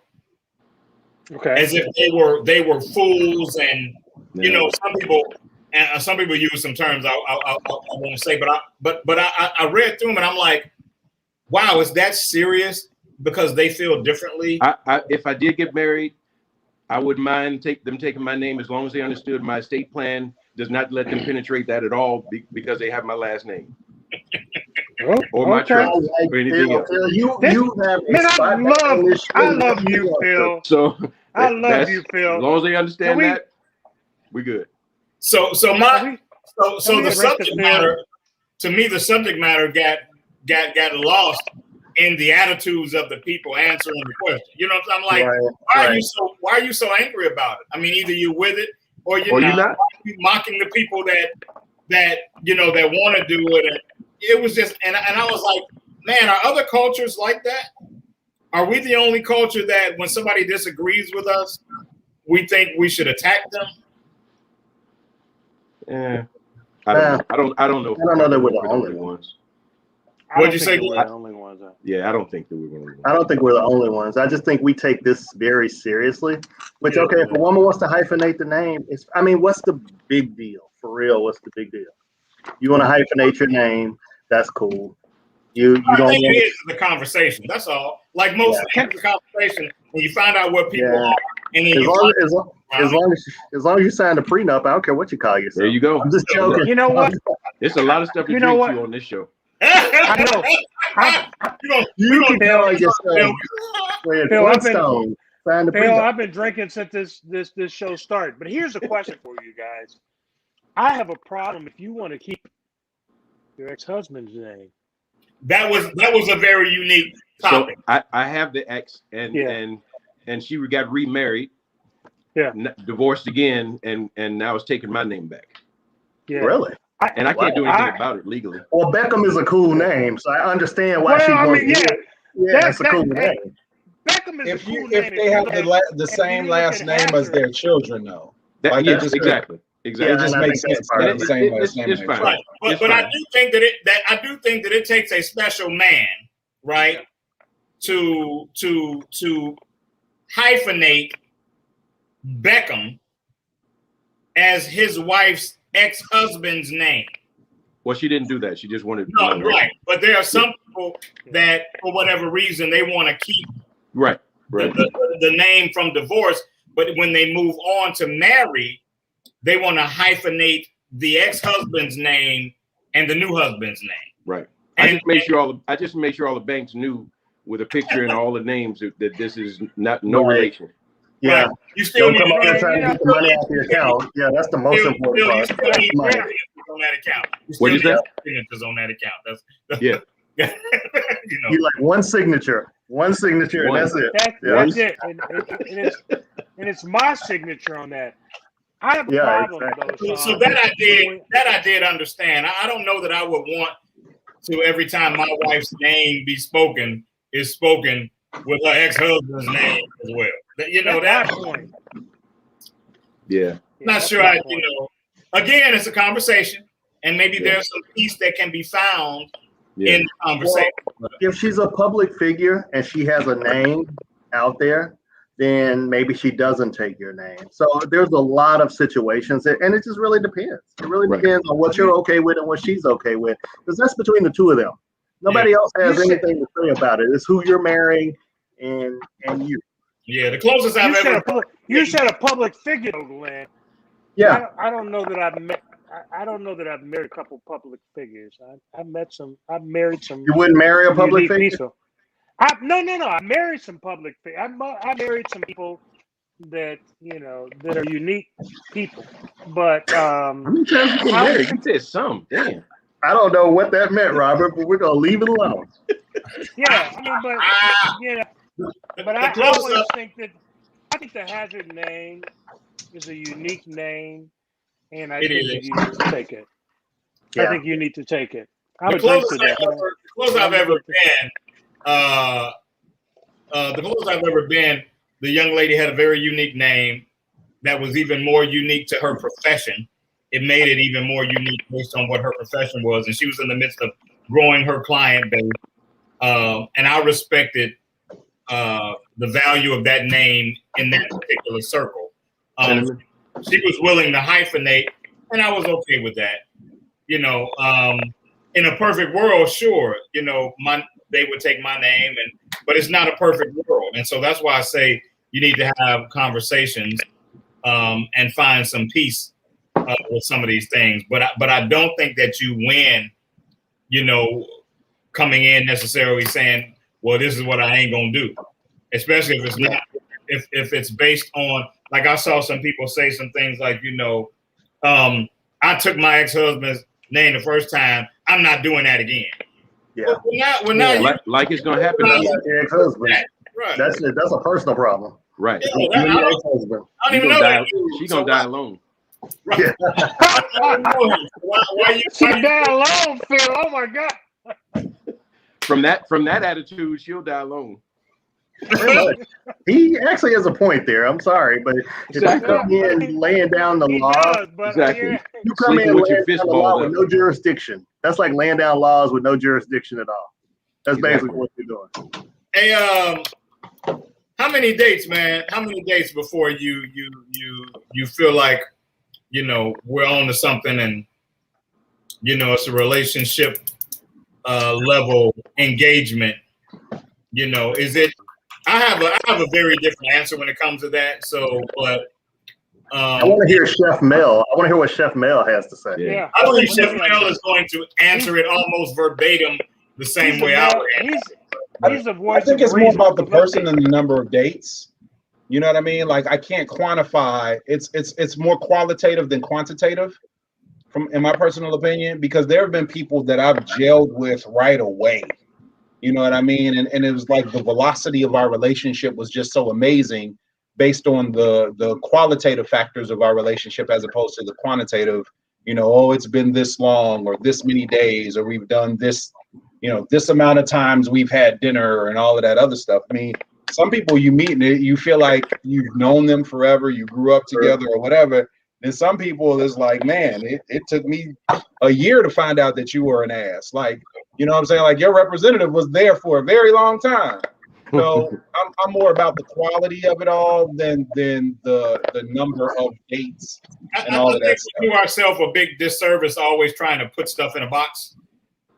Okay. As if they were fools, and some people use some terms I won't say, but I read through them and I'm like, wow, is that serious? Because they feel differently. If I did get married, I wouldn't mind them taking my name as long as they understood my estate plan does not let them penetrate that at all because they have my last name. Or my trust or anything else. You have man, I love you, Phil. So I love you, Phil. As long as they understand that, we're good. So the subject matter, to me, the subject matter got lost in the attitudes of the people answering the question. You know what I'm saying? I'm like, why are you so angry about it? I mean, either you're with it or you're not. Why are you mocking the people that want to do it? And it was just, and I was like, man, are other cultures like that? Are we the only culture that when somebody disagrees with us, we think we should attack them? Yeah, I don't know. I don't know. I don't know that we're the only ones. What'd you say? We're the only ones. Yeah, I don't think that we're the only ones. I don't think we're the only ones. I just think we take this very seriously. Which, okay, if a woman wants to hyphenate the name, what's the big deal? For real, what's the big deal? You want to hyphenate your name? That's cool. You don't think want it is the conversation. That's all. Like most things, the conversation when you find out what people are, and then as long as you sign a prenup, I don't care what you call yourself. There you go. I'm just joking. You know what? There's a lot of stuff to You drink know what? to on this show. I know. You can tell yourself playing Phil, I've been- Flintstones. Find the Phil, I've been drinking since this show started. But here's a question for you guys. I have a problem if you want to keep your ex-husband's name. That was a very unique topic. So I have the ex, and she got remarried, divorced again, and now it's taking my name back. Yeah. Really? And I can't do anything about it legally. Well, Beckham is a cool name, so I understand why she wants to. Yeah, it's a cool name. Beckham is If a cool if name. they have the same last name as their children, though. Yes, exactly. It just makes sense. They have the same last name. It's fine. Right. But I do think that it takes a special man, right, to hyphenate Beckham as his wife's ex-husband's name. Well, she didn't do that. She just wanted. No, right. But there are some people that, for whatever reason, they want to keep the name from divorce. But when they move on to marry, they want to hyphenate the ex-husband's name and the new husband's name. Right. I just made sure all the banks knew with a picture and all the names that this is no relation. Yeah. Right. You still Don't come out there trying to get the money out of your account. Yeah, that's the most important part. You still need signatures on that account. What is that? Signatures on that account. That's yeah. You like one signature, and that's it. That's it. And it's my signature on that. I have a problem though. So that I did understand. I don't know that I would want to every time my wife's name is spoken with her ex-husband's name as well. You know that point. Yeah. Not sure. Again, it's a conversation, and maybe there's some peace that can be found in the conversation. Well, if she's a public figure and she has a name out there, then maybe she doesn't take your name. So there's a lot of situations, and it just really depends. It really depends on what you're okay with and what she's okay with, because that's between the two of them. Nobody else has anything to say about it. It's who you're marrying and you. Yeah, the closest I've ever. You said a public figure, Glenn. Yeah. I don't know that I've met. I don't know that I've married a couple public figures. I've married some. You wouldn't marry a public figure? People. No. I married some public figures. I married some people that that are unique people. But how many times you been married? You said some. Damn. I don't know what that meant, Robert, but we're gonna leave it alone. But I always think the Hazzard name is a unique name, and I think that you need to take it. I think you need to take it. The closest I've ever been, the young lady had a very unique name that was even more unique to her profession. It made it even more unique based on what her profession was, and she was in the midst of growing her client base. And I respected the value of that name in that particular circle. She was willing to hyphenate, and I was okay with that. In a perfect world, sure, they would take my name, but it's not a perfect world, and so that's why I say you need to have conversations and find some peace with some of these things. But I don't think that you win, coming in necessarily saying, well, this is what I ain't gonna do, especially if it's not, if it's based on, like I saw some people say some things like, I took my ex-husband's name the first time, I'm not doing that again. Yeah, we're not like it's gonna happen. Your ex-husband. Right. That's a personal problem. Right. Yeah, I don't even know that. She's gonna die alone. Right. Yeah. Why she die alone, Phil? Oh my God. From that attitude, she'll die alone. He actually has a point there. I'm sorry, but if you come in laying down the law, you come in laying down the law with no jurisdiction. That's like laying down laws with no jurisdiction at all. That's basically what you're doing. Hey, how many dates, man? How many dates before you feel like we're on to something, and it's a relationship level engagement? Is it? I have a very different answer when it comes to that. So, but I want to hear Chef Mel. I want to hear what Chef Mel has to say. Yeah. I believe Chef Mel is going to answer it almost verbatim the same way I would. He's the voice. I think it's more about the person than the number of dates. You know what I mean? Like I can't quantify. It's more qualitative than quantitative, in my personal opinion, because there have been people that I've gelled with right away. You know what I mean? And it was like the velocity of our relationship was just so amazing based on the qualitative factors of our relationship as opposed to the quantitative, you know, oh, it's been this long or this many days or we've done this, you know, this amount of times we've had dinner and all of that other stuff. I mean, some people you meet and you feel like you've known them forever, you grew up together or whatever. Then some people is like, man, it took me a year to find out that you were an ass. Like, you know what I'm saying? Like your representative was there for a very long time. So I'm more about the quality of it all than the number of dates and all of that stuff. We do ourselves a big disservice always trying to put stuff in a box,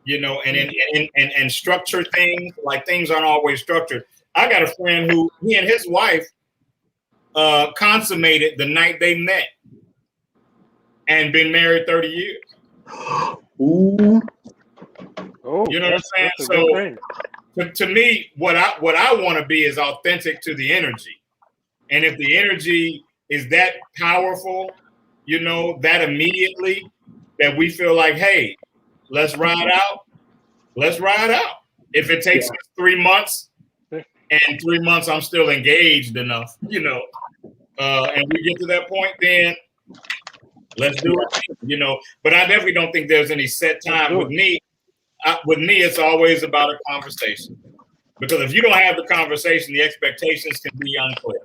you know, and structure things. Like things aren't always structured. I got a friend who he and his wife consummated the night they met and been married 30 years. Ooh. Oh, you know what I'm saying? So to me, what I want to be is authentic to the energy. And if the energy is that powerful, you know, that immediately that we feel like, hey, let's ride out. Let's ride out. If it takes us 3 months and 3 months I'm still engaged enough, you know, and we get to that point, then let's do it, you know. But I definitely don't think there's any set time with me. With me, it's always about a conversation. Because if you don't have the conversation, the expectations can be unclear.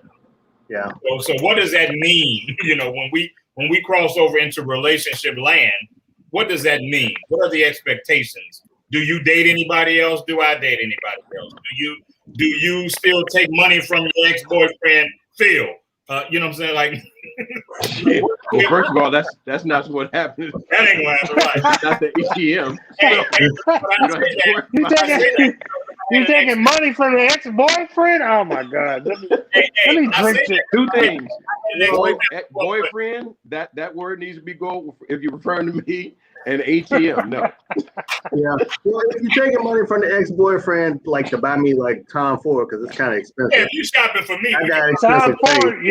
Yeah. So what does that mean? You know, when we cross over into relationship land, what does that mean? What are the expectations? Do you date anybody else? Do I date anybody else? Do you still take money from your ex-boyfriend, Phil? You know what I'm saying? Like, well, first of all, that's not what happened. That ain't gonna happen, right? That's not the ATM. You taking money from the ex-boyfriend? Oh my God! Let me drink it. Two things. Boyfriend. That word needs to be go if you're referring to me. And ATM, no. Yeah. Well, if you're taking money from the ex-boyfriend, like to buy me like Tom Ford, because it's kind of expensive. Yeah, you shopping for me. I got expensive Tom Ford,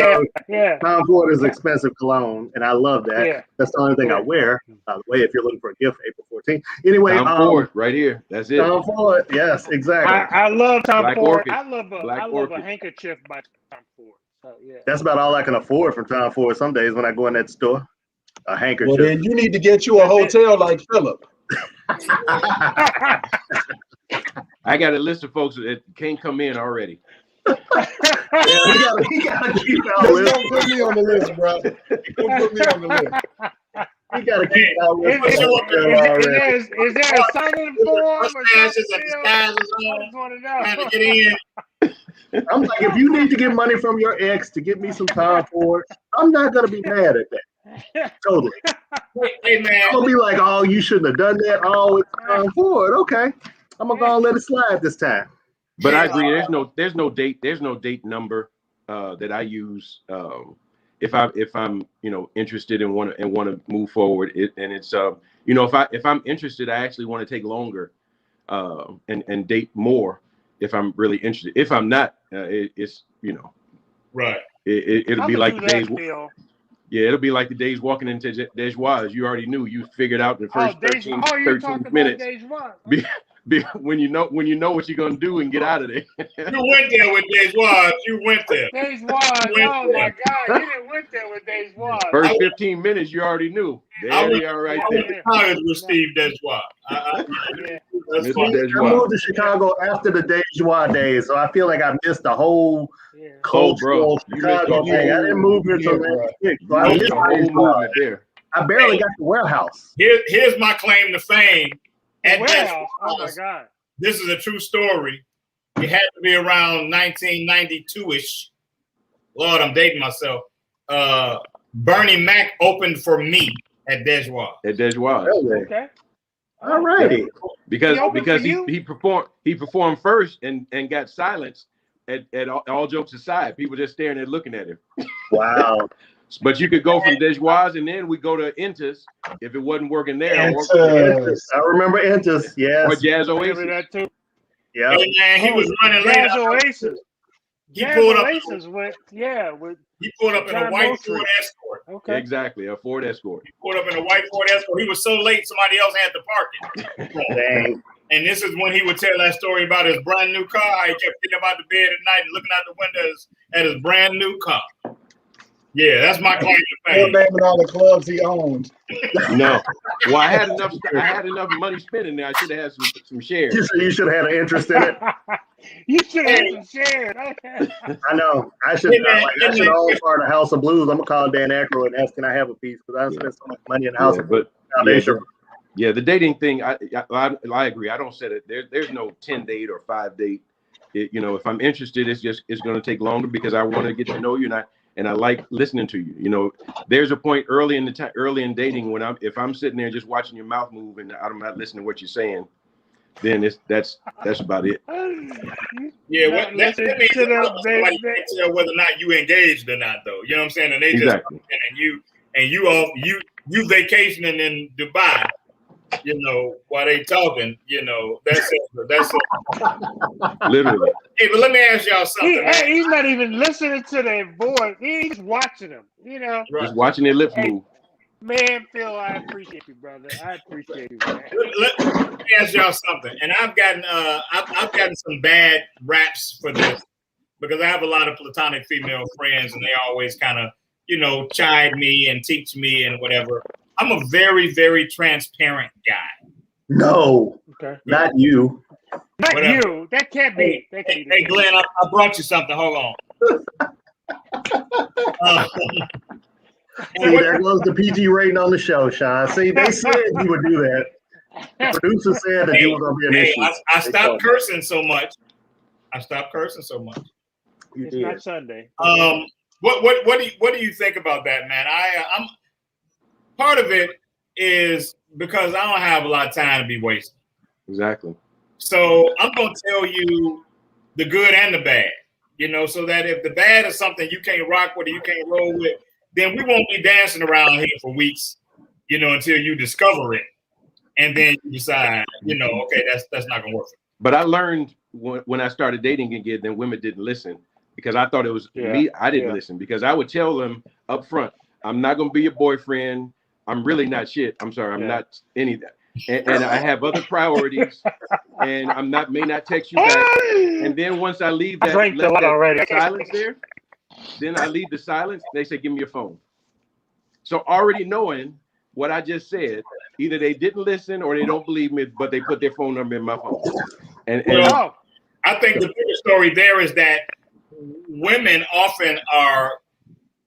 yeah. Tom Ford is expensive cologne, and I love that. Yeah. That's the only thing I wear. By the way, if you're looking for a gift, April 14th. Anyway, Tom Ford, right here. That's it. Tom Ford, yes, exactly. I love Tom Black Ford. Orchid. I love a handkerchief by Tom Ford. So, yeah. That's about all I can afford from Tom Ford some days when I go in that store. A handkerchief. Well, then you need to get you a hotel like Philip. I got a list of folks that can't come in already. He gotta keep our list. Don't put me on the list, bro. Don't put me on the list. He gotta keep our list. Is there a sign-in form? Trying to get in. I'm like, if you need to get money from your ex to get me some Tom Ford, I'm not gonna be mad at that. Totally. Hey man, I'm gonna be like, oh, you shouldn't have done that. Oh, it's Tom Ford. Okay, I'm gonna go and let it slide this time. But I agree. There's no date number that I use if I'm interested and want to move forward. It's if I'm interested, I actually want to take longer and date more if I'm really interested. If I'm not, it's right. It'll be like the days. Phil. Yeah, it'll be like the days walking into Dejois. You already knew. You figured out in the first 13 minutes. When you know what you're gonna do and get out of there. You went there with Dejois. You went there. Dejois. Oh my God, you didn't went there with Dejois. First 15 minutes, you already knew. There they are right there. I was with Steve Dejois. I moved to Chicago after the Dejois days, so I feel like I missed the whole cultural Chicago thing. I didn't move here until so I missed the whole movement there. I barely got the warehouse. Here's my claim to fame. At warehouse. Oh my God. This is a true story. It had to be around 1992-ish. Lord, I'm dating myself. Bernie Mac opened for me at Dejois. Okay. All righty. Because he performed first and got silenced at all jokes aside. People just staring and looking at him. Wow. But you could go from Dejois and then we go to Entis if it wasn't working there. Entis. I remember Entis, yes. Or Jazz I remember Oasis. that too. Yeah. Hey, man, he was running late. Jazz Oasis. He Jazz pulled up. Oasis with He pulled up in a John white Moultrie. Ford Escort. Okay. Exactly, a Ford Escort. He pulled up in a white Ford Escort. He was so late, somebody else had to park it. Dang. And this is when he would tell that story about his brand new car. He kept getting up out the bed at night and looking out the windows at his brand new car. Yeah, that's my claim to Still fame. naming all the clubs he owned. No. Well, I had enough money spending there. I should have had some shares. You should have had an interest in it. You should have some shares. I know. I should own part of the House of Blues. I'm gonna call Dan Aykroyd and ask, can I have a piece? Because I spent so much money in the House of Blues Foundation. Yeah, the dating thing, I agree. I don't set it. There's no 10 date or 5 date. If I'm interested, it's going to take longer because I want to get to know you and I like listening to you. There's a point early in dating when if I'm sitting there just watching your mouth move and I'm not listening to what you're saying, then that's about it. Yeah, that means somebody can't tell whether or not you engaged or not, though. You know what I'm saying? And they Exactly. just you vacationing in Dubai. While they talking, that's it. Literally. Hey, but let me ask y'all something. He's not even listening to their voice. He's watching them, Right. Just watching their lips move. Man, Phil, I appreciate you, brother. I appreciate you, man. Let me ask y'all something. And I've gotten some bad raps for this because I have a lot of platonic female friends and they always kind of, chide me and teach me and whatever. I'm a very, very transparent guy. No, okay. Not you. Not Whatever. you. That can't be. Hey, Glenn, I brought you something. Hold on. See, there goes the PG rating on the show, Shawn. See, they said you would do that. The producer said that you were going to be an issue. I stopped cursing so much. It's not Sunday. What do you think about that, man? I'm part of it is because I don't have a lot of time to be wasting. Exactly. So I'm going to tell you the good and the bad, so that if the bad is something you can't rock with or you can't roll with, then we won't be dancing around here for weeks, until you discover it. And then you decide, okay, that's not going to work. But I learned when I started dating again, then women didn't listen because I thought it was me. I didn't listen because I would tell them up front, I'm not going to be your boyfriend. I'm really not shit. I'm sorry. I'm not any of that. And I have other priorities and may not text you back. And then once I leave that silence there, then I leave the silence. They say, give me your phone. So already knowing what I just said, either they didn't listen or they don't believe me, but they put their phone number in my phone. And I think the bigger story there is that women often are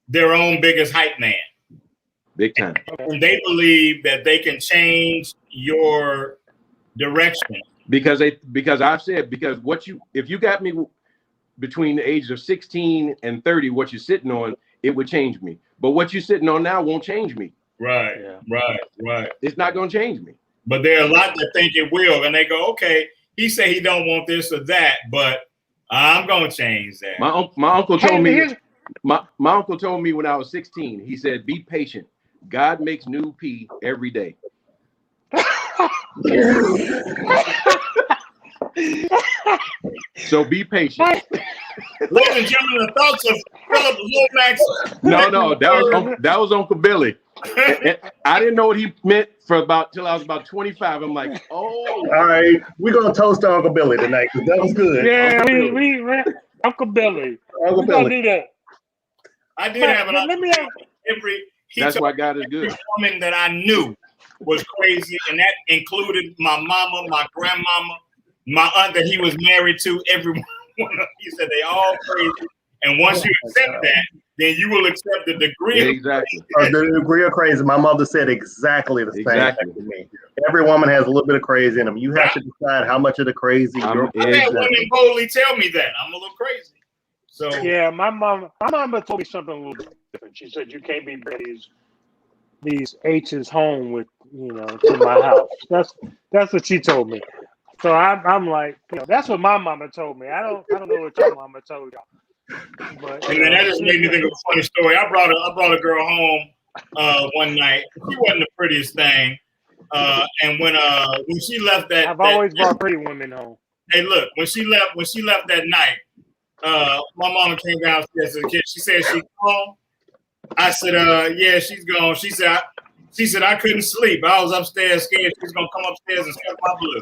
their own biggest hype man. Big time. And they believe that they can change your direction. Because I've said, if you got me between the ages of 16 and 30, what you're sitting on, it would change me. But what you're sitting on now won't change me. Right. It's not going to change me. But there are a lot that think it will. And they go, okay, he said he don't want this or that, but I'm going to change that. My uncle told me, my uncle told me when I was 16, he said, be patient. God makes new pee every day. So be patient. Ladies and gentlemen, the thoughts of Philip Lomax. No, that was Uncle Billy. And I didn't know what he meant till I was about 25. I'm like, oh. All right, we're gonna toast to Uncle Billy tonight because that was good. Yeah, Uncle Billy. Uncle Billy. Gonna do that. I did have an That's why God is good. Every woman that I knew was crazy, and that included my mama, my grandmama, my aunt that he was married to. Everyone, he said they all crazy. And once you accept that, then you will accept the degree. Exactly. The degree of crazy. My mother said exactly the same thing to me. Every woman has a little bit of crazy in them. You have to decide how much of the crazy. I've had women boldly tell me that I'm a little crazy. So yeah, my mama told me something a little bit different. She said you can't be bringing these H's home with to my house. That's what she told me. So I'm like, that's what my mama told me. I don't know what your mama told y'all. But, And then that just made me think of a funny story. I brought a girl home one night. She wasn't the prettiest thing. And when she left I've always brought pretty women home. Hey, look, when she left that night, my mama came downstairs to the kitchen. She said she gone. I said, yeah, she's gone. She said I couldn't sleep. I was upstairs scared she was gonna come upstairs and suck my blood.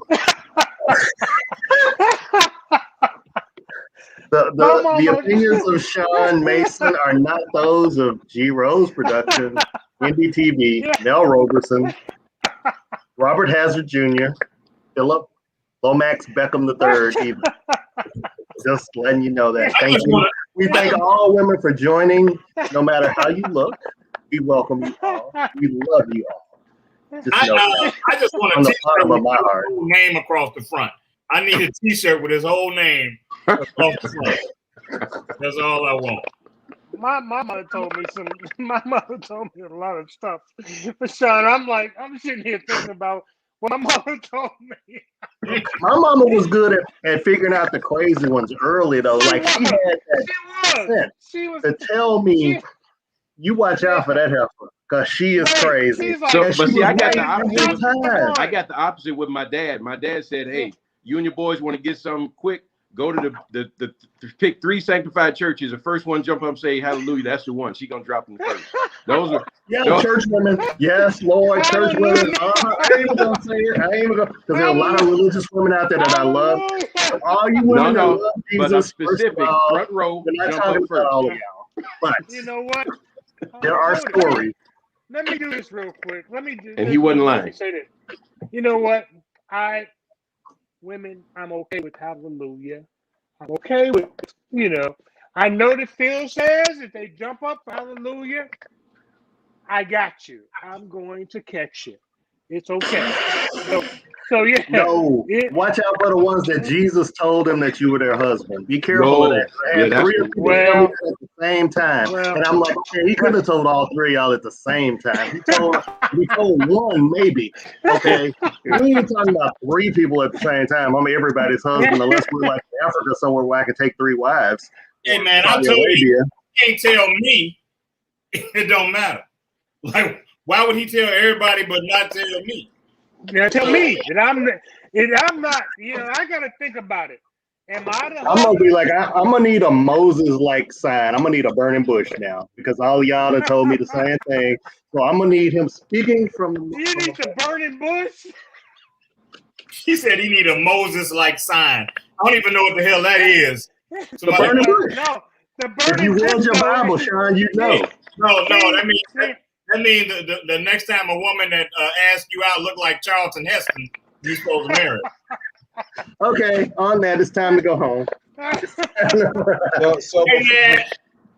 The opinions of Shawn Mason are not those of G. Rose Productions, NDTV, Mel Roberson, Robert Hazzard Jr., Philip Lomax Beckham III. Even. Just letting you know that. Thank you. We thank all women for joining, no matter how you look. We welcome you all. We love you all. I just want a t-shirt with his whole name across the front. I need a t-shirt with his whole name across the front. That's all I want. My mother told me a lot of stuff. But Shawn, I'm sitting here thinking about what my mother told me. My mama was good at figuring out the crazy ones early, though. She had that sense to tell me, you watch out for that heifer, because she is crazy. But see, I got the opposite. I got the opposite with my dad. My dad said, "Hey, you and your boys want to get something quick? Go to the pick 3 sanctified churches. The first one jump up and say hallelujah. That's the one. She gonna drop in the first. Those are church women. Yes, Lord, church women. I ain't even gonna say it. I ain't even gonna, because there are a lot of religious women out there that I love. All you women that love Jesus, but I'm specific. Front row. We're not talking about all of y'all. But you know what? There are stories. Let me do this real quick. He wasn't lying. Say this. You know what? Women, I'm okay with hallelujah. I'm okay with, I know that Phil says if they jump up for hallelujah, I got you. I'm going to catch you. It's okay. So yeah. No, watch out for the ones that Jesus told them that you were their husband. Be careful of that. I had 3 of them at the same time. And I'm like, okay, he couldn't have told all 3 of y'all at the same time. He told one, maybe. Okay. We ain't talking about 3 people at the same time. I'm everybody's husband, unless we're like Africa somewhere where I can take 3 wives. Hey man, I told you can't tell me it don't matter. Like, why would he tell everybody but not tell me? Now tell me that I'm not, I gotta think about it. Am I the I'm gonna be like, I'm gonna need a Moses-like sign. I'm gonna need a burning bush now, because all y'all have told me the same thing. So I'm gonna need him speaking from. You need the burning bush? He said he need a Moses-like sign. I don't even know what the hell that is. The burning bush. No, the burning bush. If you read your Bible, Shawn, you know. No, that means the next time a woman that asks you out look like Charlton Heston, you're supposed to marry. Okay, on that, it's time to go home. Hey man,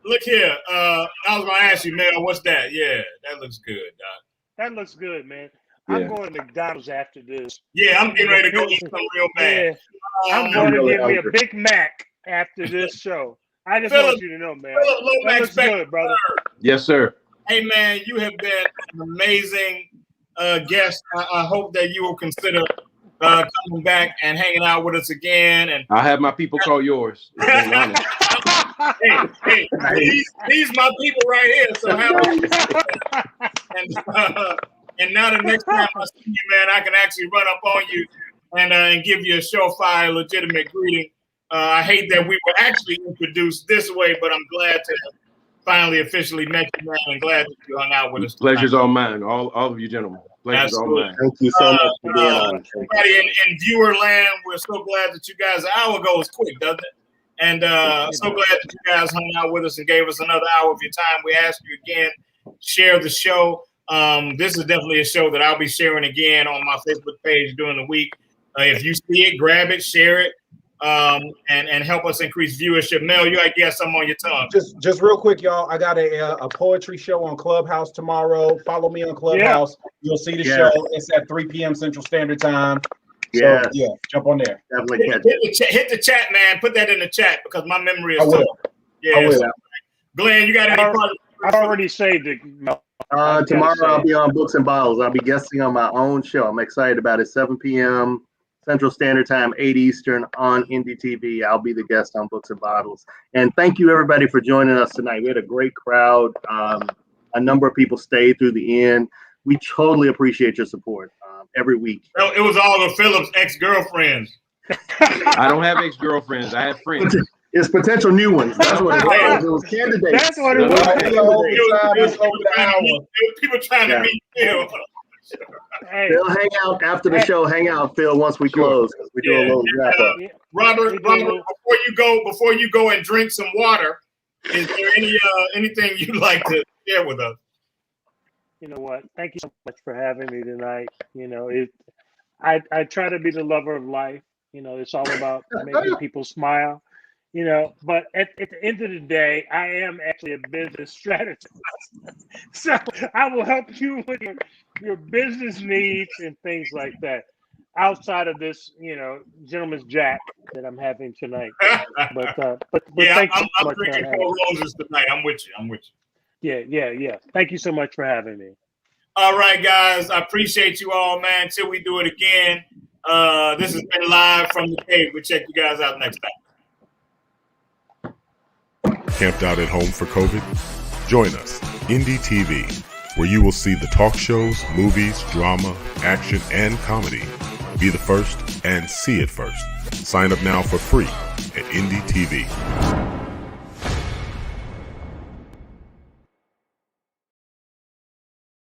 look here. I was gonna ask you, Mel, what's that? Yeah, that looks good, Doc. That looks good, man. I'm going to McDonald's after this. Yeah, I'm getting ready to go eat some real bad. Yeah. I'm going to get me a Big Mac after this show. I just want you to know, man. That looks good, brother. Yes, sir. Hey, man, you have been an amazing guest. I hope that you will consider coming back and hanging out with us again. And I'll have my people call yours. Hey, these my people right here. So and now the next time I see you, man, I can actually run up on you and give you a surefire, legitimate greeting. I hate that we were actually introduced this way, but I'm glad to have finally officially met you, man, and glad that you hung out with us. Pleasure's all mine, all of you gentlemen. Pleasure's all mine. Thank you so much for being on. Everybody in viewer land, we're so glad that you guys, an hour goes quick, doesn't it? And so glad that you guys hung out with us and gave us another hour of your time. We ask you again, share the show. This is definitely a show that I'll be sharing again on my Facebook page during the week. If you see it, grab it, share it. And help us increase viewership. Mel, you got something on your tongue. Just real quick, y'all. I got a poetry show on Clubhouse tomorrow. Follow me on Clubhouse. Yeah. You'll see the show. It's at 3 p.m. Central Standard Time. So, jump on there. Hit the chat, man. Put that in the chat because my memory is. I will. Yeah. So, Glenn, you got any? I already saved it. Tomorrow I'll be on Books and Bottles. I'll be guesting on my own show. I'm excited about it. 7 p.m. Central Standard Time, 8 Eastern on Indie TV. I'll be the guest on Books and Bottles. And thank you, everybody, for joining us tonight. We had a great crowd. A number of people stayed through the end. We totally appreciate your support every week. Well, it was all of Philip's ex-girlfriends. I don't have ex-girlfriends. I have friends. It's potential new ones. That's what it was. It was candidates. That's what it was. People trying to meet Phil. Hey, Phil, hang out after the show. Hang out, Phil, once we close. We do a little wrap up. Robert, before you go and drink some water, is there anything you'd like to share with us? You know what? Thank you so much for having me tonight. You know, I try to be the lover of life. You know, it's all about making people smile. You know, but at the end of the day, I am actually a business strategist. So I will help you with your business needs and things like that. Outside of this, you know, gentleman's jack that I'm having tonight. But yeah, thank you so I'm much drinking for having 4 me. roses tonight. I'm with you. Yeah. Thank you so much for having me. All right, guys. I appreciate you all, man. Till we do it again. This has been live from the cave. We'll check you guys out next time. Camped out at home for COVID? Join us, Indie TV, where you will see the talk shows, movies, drama, action, and comedy. Be the first and see it first. Sign up now for free at Indie TV.